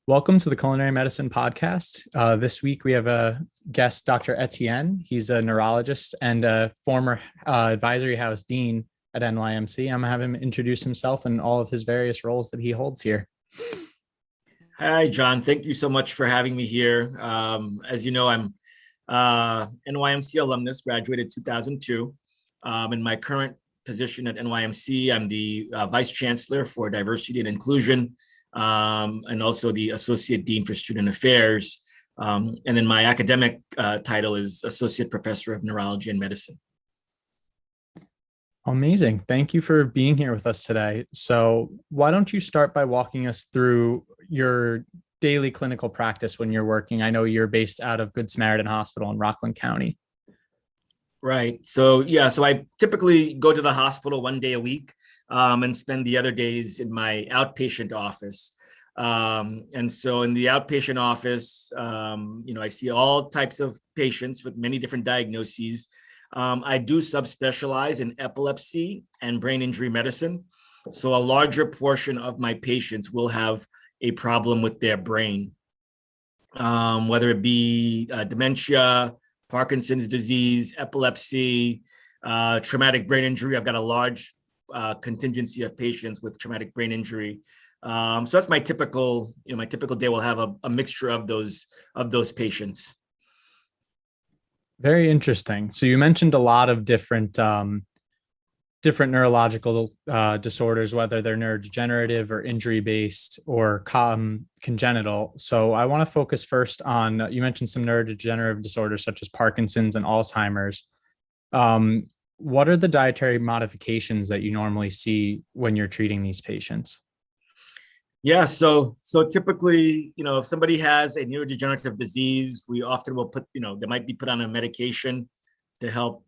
Welcome to the Culinary Medicine Podcast. This week we have a guest, Dr. Etienne. He's a neurologist and a former advisory house dean at NYMC. I'm going to have him introduce himself and all of his various roles that he holds here. Hi, John. Thank you so much for having me here. As you know, I'm NYMC alumnus, graduated 2002. In my current position at NYMC, I'm the Vice Chancellor for Diversity and Inclusion, and also the Associate Dean for Student Affairs. And then my academic title is Associate Professor of Neurology and Medicine. Amazing. Thank you for being here with us today. So why don't you start by walking us through your daily clinical practice when you're working? I know you're based out of Good Samaritan Hospital in Rockland County. Right. So I typically go to the hospital one day a week and spend the other days in my outpatient office. And so in the outpatient office, I see all types of patients with many different diagnoses. I do subspecialize in epilepsy and brain injury medicine. So a larger portion of my patients will have a problem with their brain, whether it be dementia, Parkinson's disease, epilepsy, traumatic brain injury. I've got a large contingency of patients with traumatic brain injury. So that's my typical day will have a mixture of those patients. Very interesting. So you mentioned a lot of different neurological disorders, whether they're neurodegenerative or injury-based or congenital. So I want to focus first on, you mentioned some neurodegenerative disorders such as Parkinson's and Alzheimer's. What are the dietary modifications that you normally see when you're treating these patients? Yeah, so typically, if somebody has a neurodegenerative disease, we often will put, they might be put on a medication to help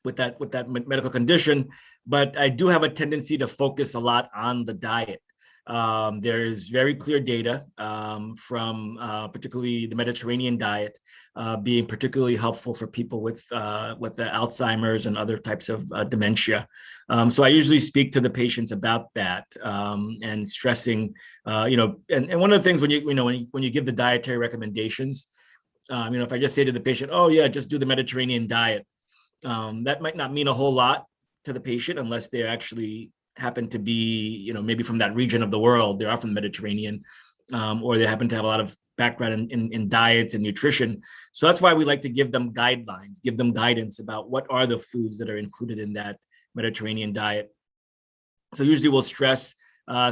with that medical condition. But I do have a tendency to focus a lot on the diet. There's very clear data from particularly the Mediterranean diet being particularly helpful for people with the Alzheimer's and other types of dementia. So I usually speak to the patients about that and stressing, and one of the things when you give the dietary recommendations, if I just say to the patient, oh yeah, just do the Mediterranean diet, that might not mean a whole lot to the patient unless they're actually happen to be, maybe from that region of the world. They are from the Mediterranean, or they happen to have a lot of background in diets and nutrition. So that's why we like to give them guidelines, give them guidance about what are the foods that are included in that Mediterranean diet. So usually we'll stress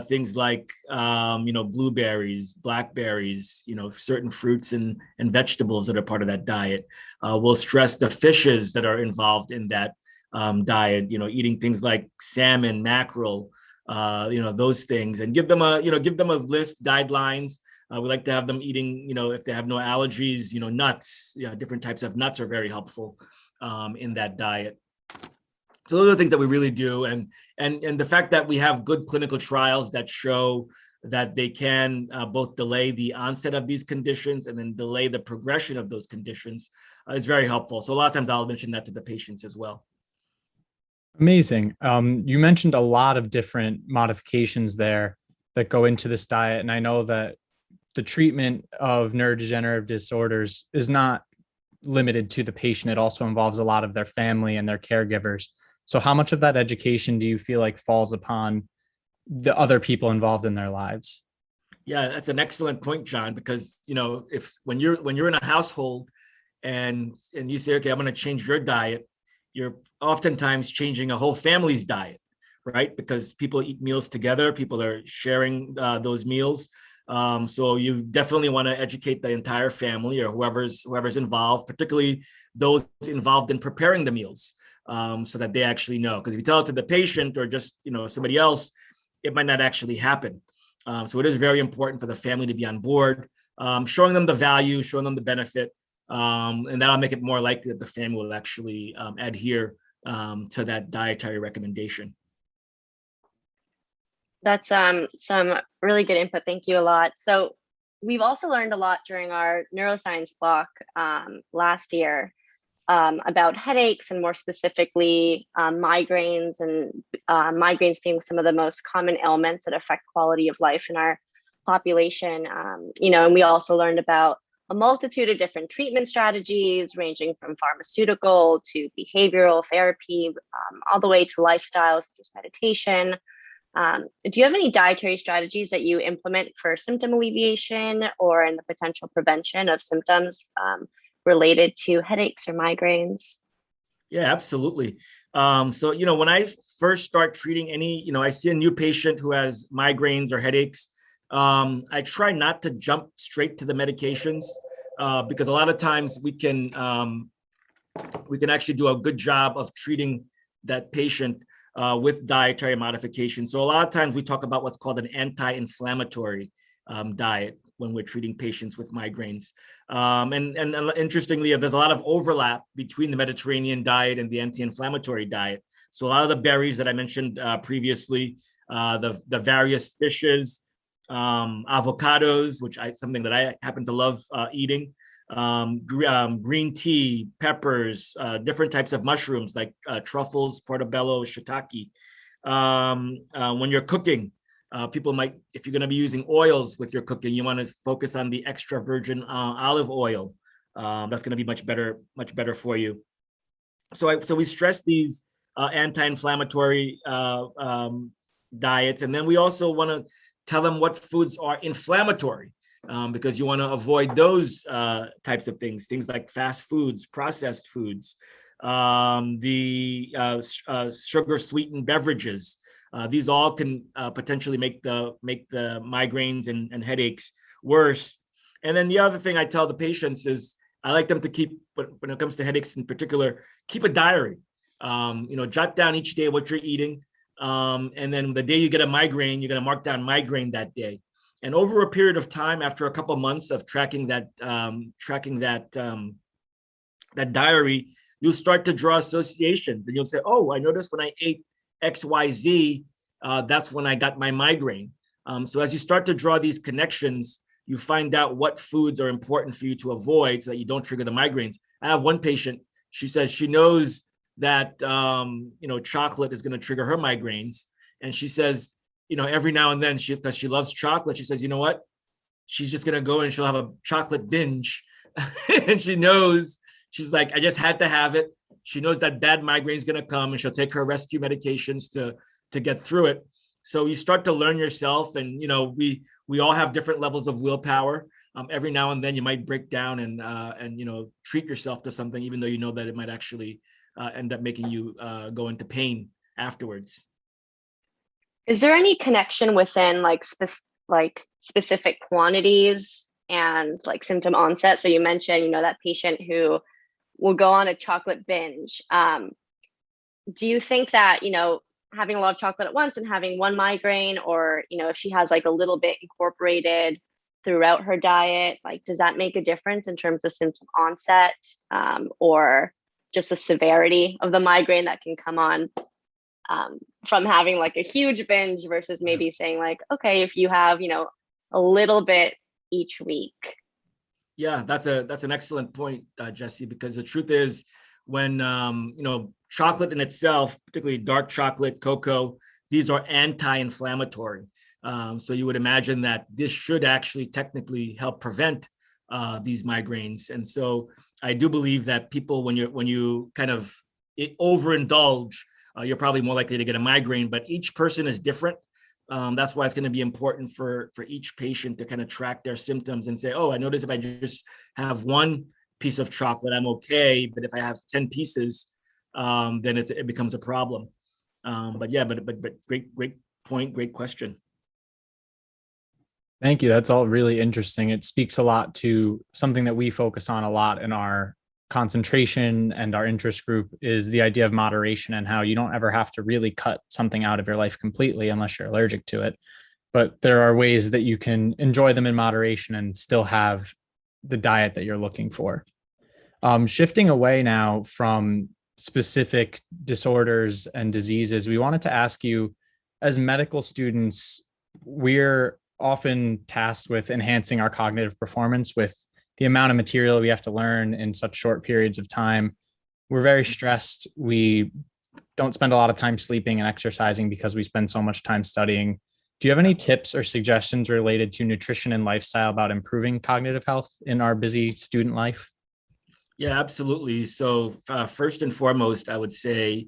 things like, blueberries, blackberries, certain fruits and vegetables that are part of that diet. We'll stress the fishes that are involved in that diet, eating things like salmon, mackerel, those things, and give them a list, guidelines. We like to have them eating, if they have no allergies, nuts, different types of nuts are very helpful in that diet. So those are the things that we really do. And the fact that we have good clinical trials that show that they can both delay the onset of these conditions and then delay the progression of those conditions is very helpful. So a lot of times I'll mention that to the patients as well. Amazing. You mentioned a lot of different modifications there that go into this diet. And I know that the treatment of neurodegenerative disorders is not limited to the patient. It also involves a lot of their family and their caregivers. So how much of that education do you feel like falls upon the other people involved in their lives? Yeah, that's an excellent point, John, because, if when you're in a household and you say, okay, I'm going to change your diet, you're oftentimes changing a whole family's diet, right? Because people eat meals together, people are sharing those meals. So you definitely want to educate the entire family or whoever's involved, particularly those involved in preparing the meals, so that they actually know. Because if you tell it to the patient or just somebody else, it might not actually happen. So it is very important for the family to be on board, showing them the value, showing them the benefit. And that'll make it more likely that the family will actually adhere to that dietary recommendation. That's some really good input. Thank you a lot. So we've also learned a lot during our neuroscience block last year about headaches and more specifically migraines, and migraines being some of the most common ailments that affect quality of life in our population, and we also learned about a multitude of different treatment strategies ranging from pharmaceutical to behavioral therapy, all the way to lifestyles such as meditation. Do you have any dietary strategies that you implement for symptom alleviation or in the potential prevention of symptoms related to headaches or migraines? Yeah, absolutely. So, when I first start treating I see a new patient who has migraines or headaches, I try not to jump straight to the medications because a lot of times we can actually do a good job of treating that patient with dietary modification. So a lot of times we talk about what's called an anti-inflammatory diet when we're treating patients with migraines. And interestingly, there's a lot of overlap between the Mediterranean diet and the anti-inflammatory diet. So a lot of the berries that I mentioned previously, the various fishes, avocados, which something that I happen to love eating, green tea, peppers, different types of mushrooms like truffles, portobello, shiitake. When you're cooking, people might, if you're going to be using oils with your cooking, you want to focus on the extra virgin olive oil. That's going to be much better for you. So we stress these anti-inflammatory diets, and then we also want to tell them what foods are inflammatory, because you want to avoid those types of things like fast foods, processed foods, the sugar sweetened beverages. These all can potentially make the migraines and headaches worse. And then the other thing I tell the patients is I like them to keep, when it comes to headaches in particular, keep a diary. Jot down each day what you're eating. And then the day you get a migraine, you're going to mark down migraine that day. And over a period of time, after a couple of months of tracking that diary, you'll start to draw associations, and you'll say, "Oh, I noticed when I ate XYZ, that's when I got my migraine." So as you start to draw these connections, you find out what foods are important for you to avoid so that you don't trigger the migraines. I have one patient. She says she knows that chocolate is going to trigger her migraines, and she says, every now and then, because she loves chocolate, she says, you know what? She's just going to go and she'll have a chocolate binge. And she knows, she's like, I just had to have it. She knows that bad migraine is going to come, and she'll take her rescue medications to get through it. So you start to learn yourself, and, we all have different levels of willpower. Every now and then you might break down and treat yourself to something, even though you know that it might actually end up making you go into pain afterwards. Is there any connection within specific quantities and like symptom onset? So you mentioned, that patient who will go on a chocolate binge. Do you think that, having a lot of chocolate at once and having one migraine, or, if she has like a little bit incorporated throughout her diet, like, does that make a difference in terms of symptom onset, or just the severity of the migraine that can come on from having like a huge binge versus maybe saying like, okay, if you have, a little bit each week? Yeah, that's an excellent point, Jesse, because the truth is when, chocolate in itself, particularly dark chocolate, cocoa, these are anti-inflammatory. So you would imagine that this should actually technically help prevent these migraines. And so I do believe that people, when you kind of overindulge, you're probably more likely to get a migraine, but each person is different. That's why it's going to be important for each patient to kind of track their symptoms and say, oh, I notice if I just have one piece of chocolate, I'm okay. But if I have 10 pieces, then it becomes a problem. But great point, great question. Thank you. That's all really interesting. It speaks a lot to something that we focus on a lot in our concentration and our interest group, is the idea of moderation, and how you don't ever have to really cut something out of your life completely unless you're allergic to it. But there are ways that you can enjoy them in moderation and still have the diet that you're looking for. Shifting away now from specific disorders and diseases, we wanted to ask you, as medical students, we're often tasked with enhancing our cognitive performance with the amount of material we have to learn in such short periods of time. We're very stressed. We don't spend a lot of time sleeping and exercising because we spend so much time studying. Do you have any tips or suggestions related to nutrition and lifestyle about improving cognitive health in our busy student life? Yeah, absolutely. So first and foremost, I would say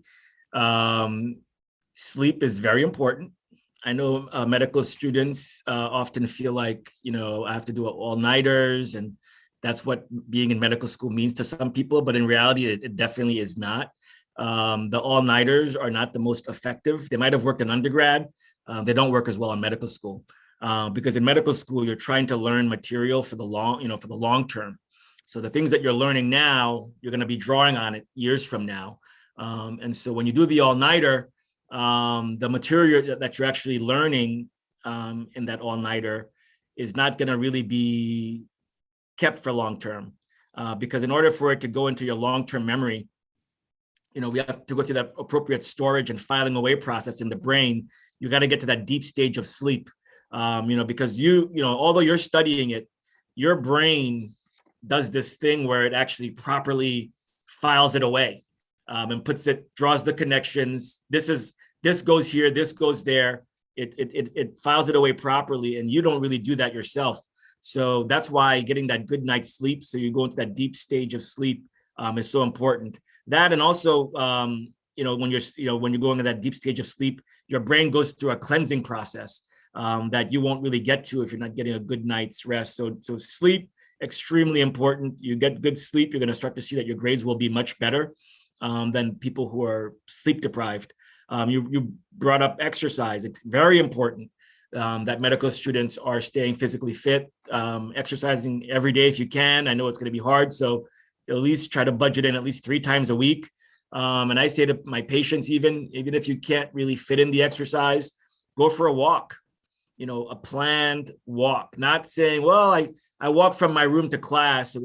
um, sleep is very important. I know medical students often feel like, I have to do all-nighters, and that's what being in medical school means to some people. But in reality, it definitely is not. The all-nighters are not the most effective. They might have worked in undergrad. They don't work as well in medical school because in medical school, you're trying to learn material for the long term. So the things that you're learning now, you're going to be drawing on it years from now. And so when you do the all-nighter, the material that you're actually learning in that all-nighter is not going to really be kept for long term, because in order for it to go into your long-term memory, we have to go through that appropriate storage and filing away process in the brain. You got to get to that deep stage of sleep, because although you're studying it, your brain does this thing where it actually properly files it away and draws the connections. This goes here, this goes there. It files it away properly, and you don't really do that yourself. So that's why getting that good night's sleep, so you go into that deep stage of sleep, is so important. That, and also, when you're going to that deep stage of sleep, your brain goes through a cleansing process that you won't really get to if you're not getting a good night's rest. So sleep, extremely important. You get good sleep, you're going to start to see that your grades will be much better than people who are sleep deprived. You brought up exercise. It's very important that medical students are staying physically fit, exercising every day if you can. I know it's going to be hard, so at least try to budget in at least 3 times a week. And I say to my patients, even if you can't really fit in the exercise, go for a walk, a planned walk. Not saying, well, I walk from my room to class, so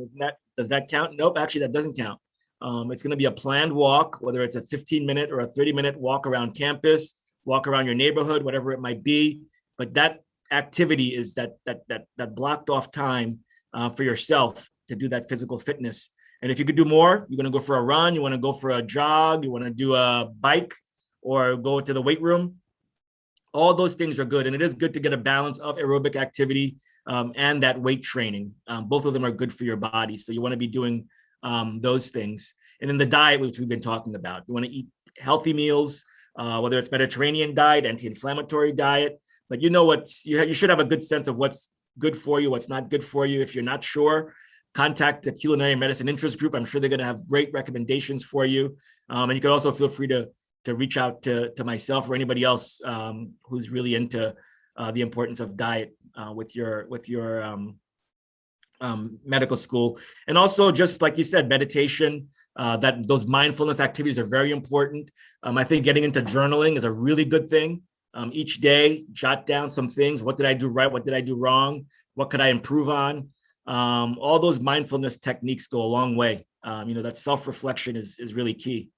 does that count? Nope, actually that doesn't count. It's going to be a planned walk, whether it's a 15-minute or a 30-minute walk around campus, walk around your neighborhood, whatever it might be. But that activity is that blocked off time for yourself to do that physical fitness. And if you could do more, you're going to go for a run, you want to go for a jog, you want to do a bike or go to the weight room. All those things are good. And it is good to get a balance of aerobic activity and that weight training. Both of them are good for your body. So you want to be doing those things. And then the diet, which we've been talking about, you want to eat healthy meals, whether it's Mediterranean diet, anti-inflammatory diet. But you should have a good sense of what's good for you, what's not good for you. If you're not sure, contact the Culinary Medicine Interest Group. I'm sure they're going to have great recommendations for you. And you can also feel free to reach out to myself or anybody else who's really into the importance of diet with your medical school. And also, just like you said, meditation, that those mindfulness activities are very important. I think getting into journaling is a really good thing. Each day, jot down some things. What did I do right? What did I do wrong? What could I improve on? All those mindfulness techniques go a long way. That self-reflection is really key.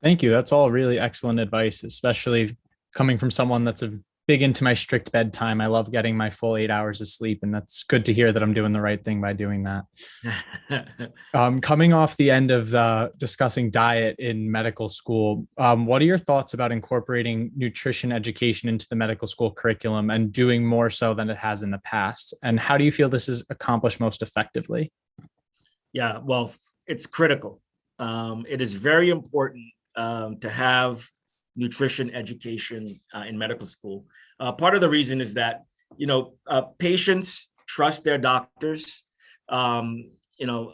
Thank you. That's all really excellent advice, especially coming from someone that's big into my strict bedtime. I love getting my full 8 hours of sleep, and that's good to hear that I'm doing the right thing by doing that. Coming off the end of discussing diet in medical school, what are your thoughts about incorporating nutrition education into the medical school curriculum and doing more so than it has in the past? And how do you feel this is accomplished most effectively? Yeah, well, it's critical. It is very important to have nutrition education in medical school. Part of the reason is that, patients trust their doctors. I know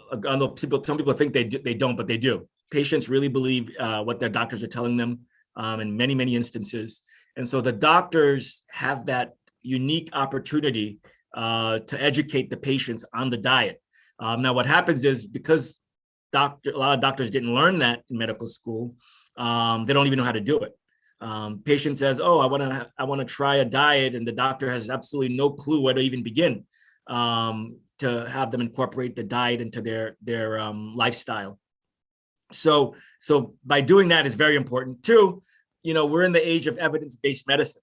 some people think they don't, but they do. Patients really believe what their doctors are telling them in many, many instances. And so the doctors have that unique opportunity to educate the patients on the diet. Now, what happens is, because a lot of doctors didn't learn that in medical school, they don't even know how to do it. Patient says, "Oh, I want to try a diet," and the doctor has absolutely no clue where to even begin to have them incorporate the diet into their lifestyle. So by doing that is very important too. We're in the age of evidence-based medicine,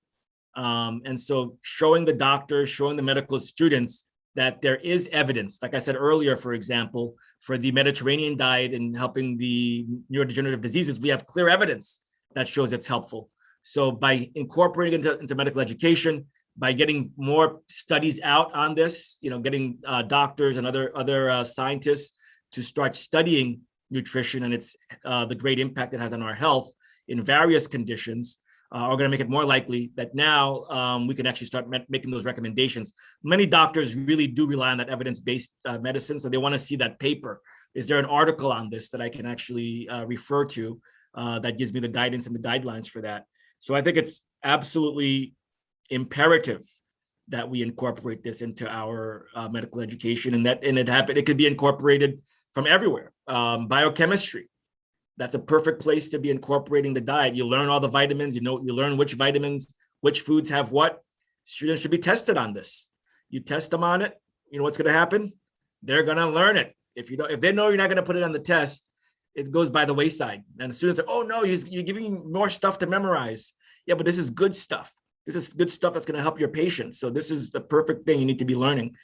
and so showing the doctors, showing the medical students that there is evidence, like I said earlier, for example, for the Mediterranean diet and helping the neurodegenerative diseases, we have clear evidence that shows it's helpful. So by incorporating into medical education, by getting more studies out on this, getting doctors and other scientists to start studying nutrition and its the great impact it has on our health in various conditions, are going to make it more likely that now we can actually start making those recommendations. Many doctors really do rely on that evidence-based medicine, so they want to see that paper. Is there an article on this that I can actually refer to that gives me the guidance and the guidelines for that? So I think it's absolutely imperative that we incorporate this into our medical education, and it could be incorporated from everywhere. Biochemistry, that's a perfect place to be incorporating the diet. You learn all the vitamins, you learn which vitamins, which foods have what. Students should be tested on this. You test them on it, you know what's going to happen? They're going to learn it. If they know you're not going to put it on the test, it goes by the wayside. And the students say, oh no, you're giving me more stuff to memorize. Yeah, but this is good stuff. This is good stuff that's going to help your patients. So this is the perfect thing you need to be learning.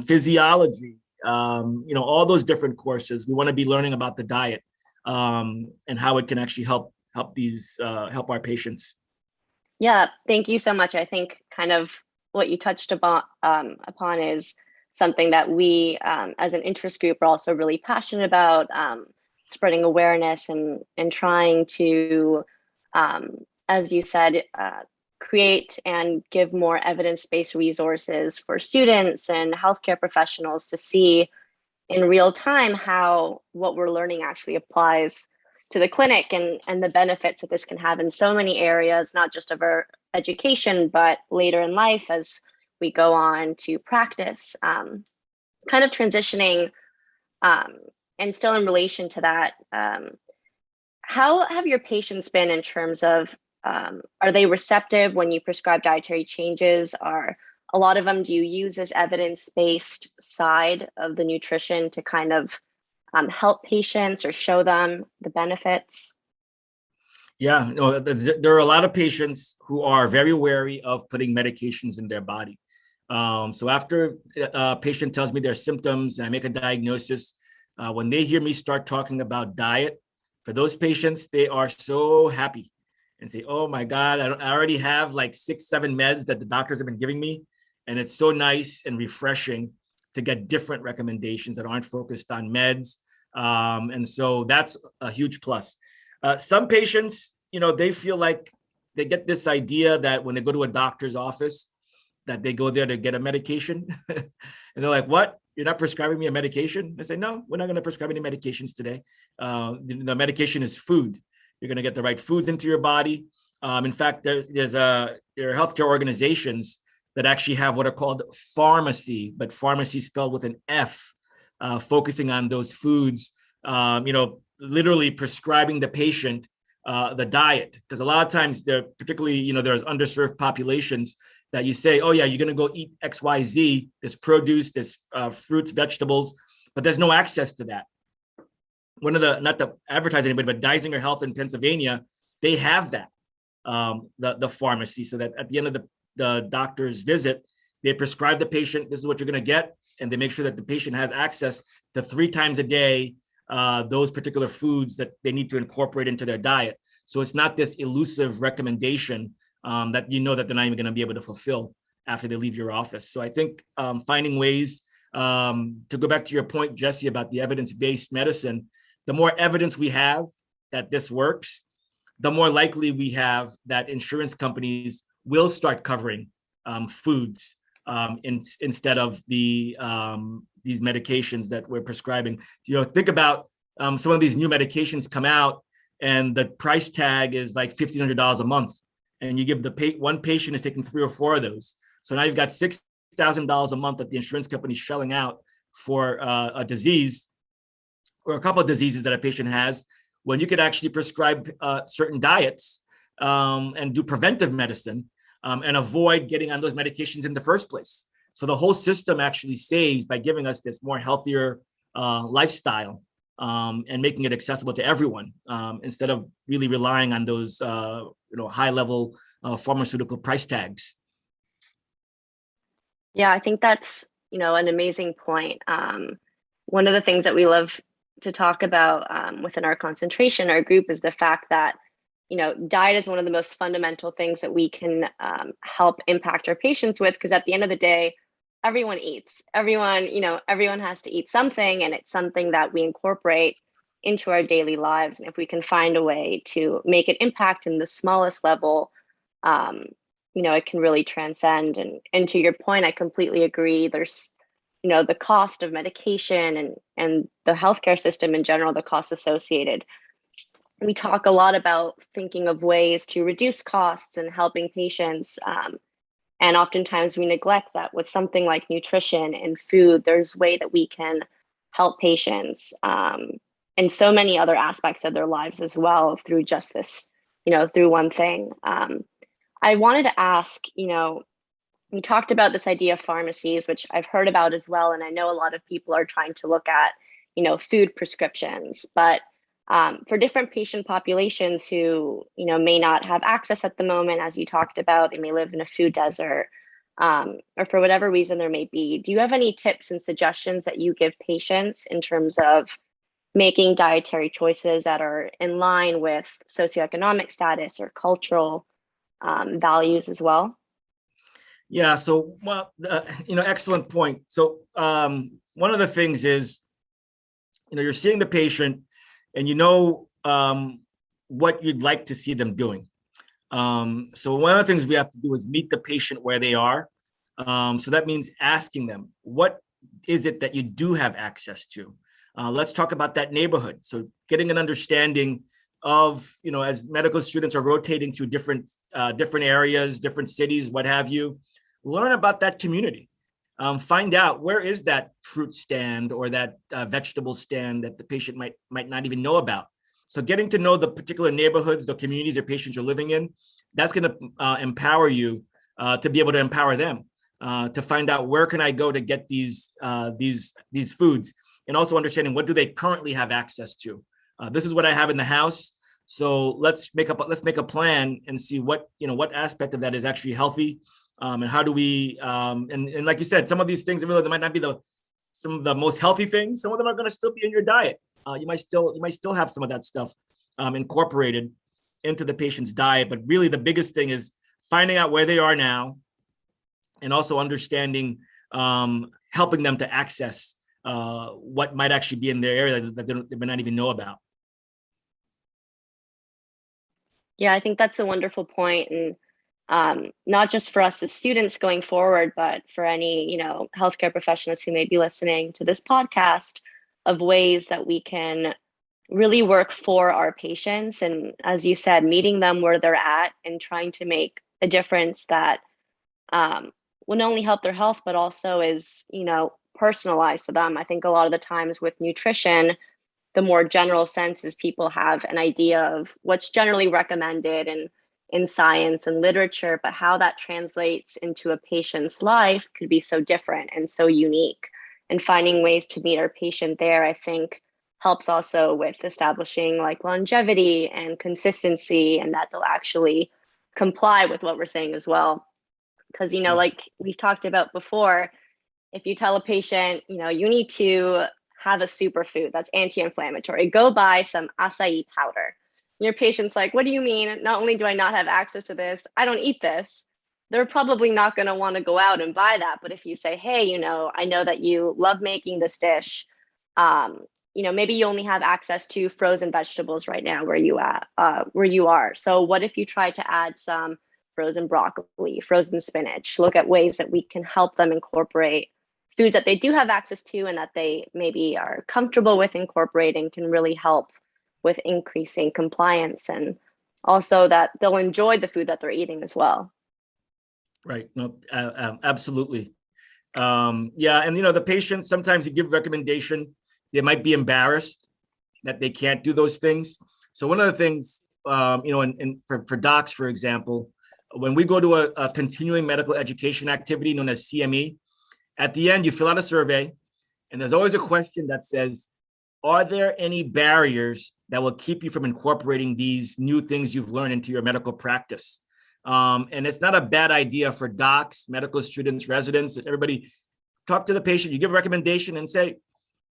Physiology, all those different courses. We want to be learning about the diet and how it can actually help our patients. Yeah, thank you so much. I think kind of what you touched upon is something that we, as an interest group, are also really passionate about, spreading awareness and trying to, as you said, create and give more evidence-based resources for students and healthcare professionals to see in real time how what we're learning actually applies to the clinic and the benefits that this can have in so many areas, not just of our education, but later in life as we go on to practice. Kind of transitioning and still in relation to that, how have your patients been in terms of, are they receptive when you prescribe dietary changes? Are a lot of them, do you use this evidence-based side of the nutrition to kind of help patients or show them the benefits? Yeah, there are a lot of patients who are very wary of putting medications in their body. So after a patient tells me their symptoms and I make a diagnosis, when they hear me start talking about diet, for those patients, they are so happy and say, oh my God, I already have like 6-7 meds that the doctors have been giving me. And it's so nice and refreshing to get different recommendations that aren't focused on meds. And so that's a huge plus. Some patients, they feel like they get this idea that when they go to a doctor's office, that they go there to get a medication. And they're like, what? You're not prescribing me a medication? I say, no, we're not going to prescribe any medications today. The medication is food. You're going to get the right foods into your body. In fact, there are healthcare organizations that actually have what are called pharmacy, but pharmacy spelled with an F, focusing on those foods, literally prescribing the patient the diet. Because a lot of times particularly, there's underserved populations that you say, oh yeah, you're going to go eat XYZ, this produce, this fruits, vegetables, but there's no access to that. Not to advertise anybody, but Geisinger Health in Pennsylvania, they have that, the pharmacy, so that at the end of the doctor's visit, they prescribe the patient, this is what you're going to get, and they make sure that the patient has access to 3 times a day, those particular foods that they need to incorporate into their diet. So it's not this elusive recommendation that that they're not even going to be able to fulfill after they leave your office. So I think finding ways to go back to your point, Jesse, about the evidence-based medicine, the more evidence we have that this works, the more likely we have that insurance companies will start covering foods instead of these medications that we're prescribing. Think about some of these new medications come out and the price tag is like $1,500 a month. And you give one patient is taking 3 or 4 of those. So now you've got $6,000 a month that the insurance company is shelling out for a disease or a couple of diseases that a patient has, when you could actually prescribe certain diets and do preventive medicine and avoid getting on those medications in the first place. So the whole system actually saves by giving us this more healthier lifestyle and making it accessible to everyone instead of really relying on those high-level pharmaceutical price tags. Yeah, I think that's an amazing point. One of the things that we love to talk about within our concentration, our group, is the fact that diet is one of the most fundamental things that we can help impact our patients with, because at the end of the day, everyone eats. Everyone has to eat something, and it's something that we incorporate into our daily lives. And if we can find a way to make an impact in the smallest level, it can really transcend. And to your point, I completely agree. There's, the cost of medication and the healthcare system in general, the costs associated. We talk a lot about thinking of ways to reduce costs and helping patients. And oftentimes we neglect that with something like nutrition and food. There's a way that we can help patients in so many other aspects of their lives as well through just this, through one thing. I wanted to ask, we talked about this idea of pharmacies, which I've heard about as well. And I know a lot of people are trying to look at, food prescriptions, but for different patient populations who, may not have access at the moment, as you talked about, they may live in a food desert, or for whatever reason there may be. Do you have any tips and suggestions that you give patients in terms of making dietary choices that are in line with socioeconomic status or cultural values as well? Yeah. So, excellent point. So, one of the things is, you're seeing the patient, and what you'd like to see them doing. So one of the things we have to do is meet the patient where they are. So that means asking them, what is it that you do have access to? Let's talk about that neighborhood. So getting an understanding of, as medical students are rotating through different areas, different cities, what have you, learn about that community. Find out, where is that fruit stand or that vegetable stand that the patient might not even know about. So getting to know the particular neighborhoods, the communities your patients are living in, that's going to empower you to be able to empower them to find out, where can I go to get these foods, and also understanding, what do they currently have access to. This is what I have in the house. So let's make a plan and see what aspect of that is actually healthy. And how do we, and like you said, some of these things, even though they might not be some of the most healthy things, some of them are going to still be in your diet. You might still have some of that stuff incorporated into the patient's diet. But really, the biggest thing is finding out where they are now, and also understanding, helping them to access what might actually be in their area that they may not even know about. Yeah, I think that's a wonderful point. And not just for us as students going forward, but for any, healthcare professionals who may be listening to this podcast, of ways that we can really work for our patients. And as you said, meeting them where they're at and trying to make a difference that will not only help their health, but also is, personalized to them. I think a lot of the times with nutrition, the more general sense is people have an idea of what's generally recommended and in science and literature, but how that translates into a patient's life could be so different and so unique. And finding ways to meet our patient there, I think, helps also with establishing like longevity and consistency, and that they'll actually comply with what we're saying as well. Because, like we've talked about before, if you tell a patient, you need to have a superfood that's anti-inflammatory, go buy some acai powder. Your patient's like, what do you mean? Not only do I not have access to this, I don't eat this. They're probably not going to want to go out and buy that. But if you say, hey, I know that you love making this dish. Maybe you only have access to frozen vegetables right now where you are. So what if you try to add some frozen broccoli, frozen spinach? Look at ways that we can help them incorporate foods that they do have access to and that they maybe are comfortable with incorporating, can really help with increasing compliance, and also that they'll enjoy the food that they're eating as well. Right. No, absolutely. Yeah. And, the patients, sometimes you give recommendation, they might be embarrassed that they can't do those things. So one of the things, for docs, for example, when we go to a continuing medical education activity known as CME, at the end, you fill out a survey, and there's always a question that says, are there any barriers that will keep you from incorporating these new things you've learned into your medical practice? And it's not a bad idea for docs, medical students, residents, everybody. Talk to the patient, you give a recommendation and say,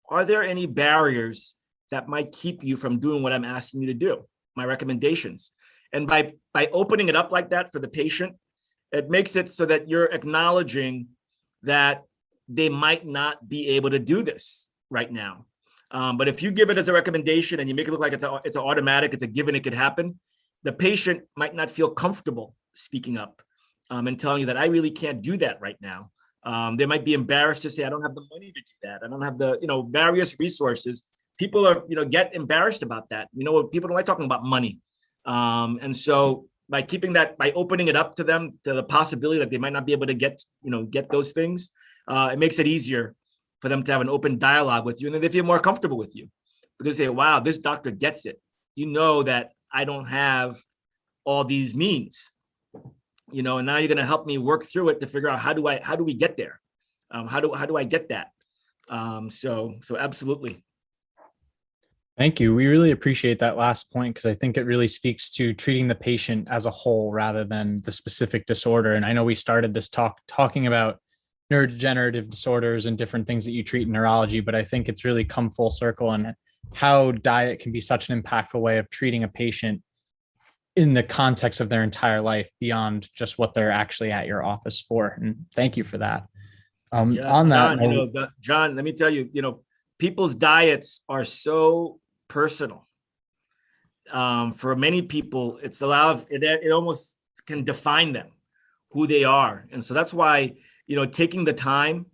are there any barriers that might keep you from doing what I'm asking you to do, my recommendations? And by opening it up like that for the patient, it makes it so that you're acknowledging that they might not be able to do this right now. But if you give it as a recommendation and you make it look like it's an automatic, it's a given, it could happen, the patient might not feel comfortable speaking up and telling you that I really can't do that right now. They might be embarrassed to say, I don't have the money to do that. I don't have the, various resources. People are, get embarrassed about that. People don't like talking about money. And so by opening it up to them, to the possibility that they might not be able to get those things, it makes it easier for them to have an open dialogue with you. And then they feel more comfortable with you because they say, wow, this doctor gets it. That I don't have all these means, and now you're going to help me work through it to figure out how do we get there? How do I get that? So absolutely. Thank you. We really appreciate that last point because I think it really speaks to treating the patient as a whole rather than the specific disorder. And I know we started this talking about neurodegenerative disorders and different things that you treat in neurology, but I think it's really come full circle on how diet can be such an impactful way of treating a patient in the context of their entire life beyond just what they're actually at your office for. And thank you for that. On that John, John, let me tell you, people's diets are so personal. For many people, it almost can define them, who they are. And so that's why, taking the time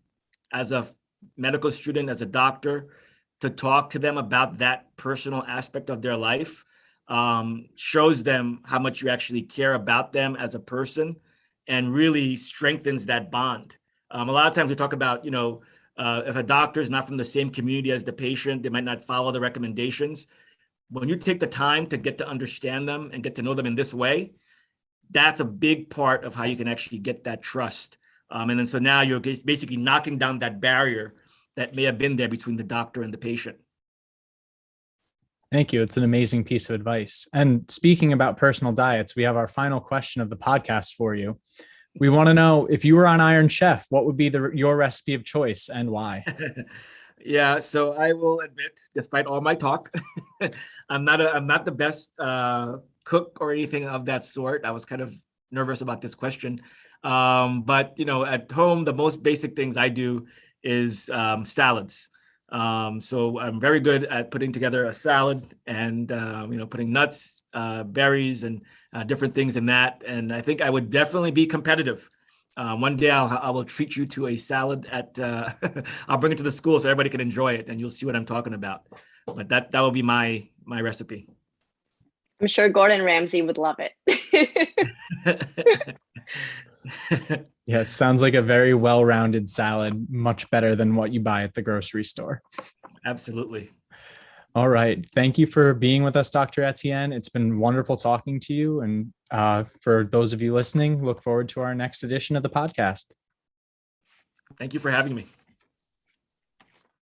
as a medical student, as a doctor, to talk to them about that personal aspect of their life shows them how much you actually care about them as a person and really strengthens that bond. A lot of times we talk about, if a doctor is not from the same community as the patient, they might not follow the recommendations. When you take the time to get to understand them and get to know them in this way, that's a big part of how you can actually get that trust. And then so now you're basically knocking down that barrier that may have been there between the doctor and the patient. Thank you. It's an amazing piece of advice. And speaking about personal diets, we have our final question of the podcast for you. We want to know, if you were on Iron Chef, what would be your recipe of choice and why? Yeah, so I will admit, despite all my talk, I'm not the best cook or anything of that sort. I was kind of nervous about this question. But at home, the most basic things I do is salads. So I'm very good at putting together a salad and putting nuts, berries, and different things in that. And I think I would definitely be competitive. One day I will treat you to a salad at. I'll bring it to the school so everybody can enjoy it, and you'll see what I'm talking about. But that will be my recipe. I'm sure Gordon Ramsay would love it. Yes, sounds like a very well-rounded salad, much better than what you buy at the grocery store. Absolutely. All right. Thank you for being with us, Dr. Etienne. It's been wonderful talking to you. And for those of you listening, look forward to our next edition of the podcast. Thank you for having me.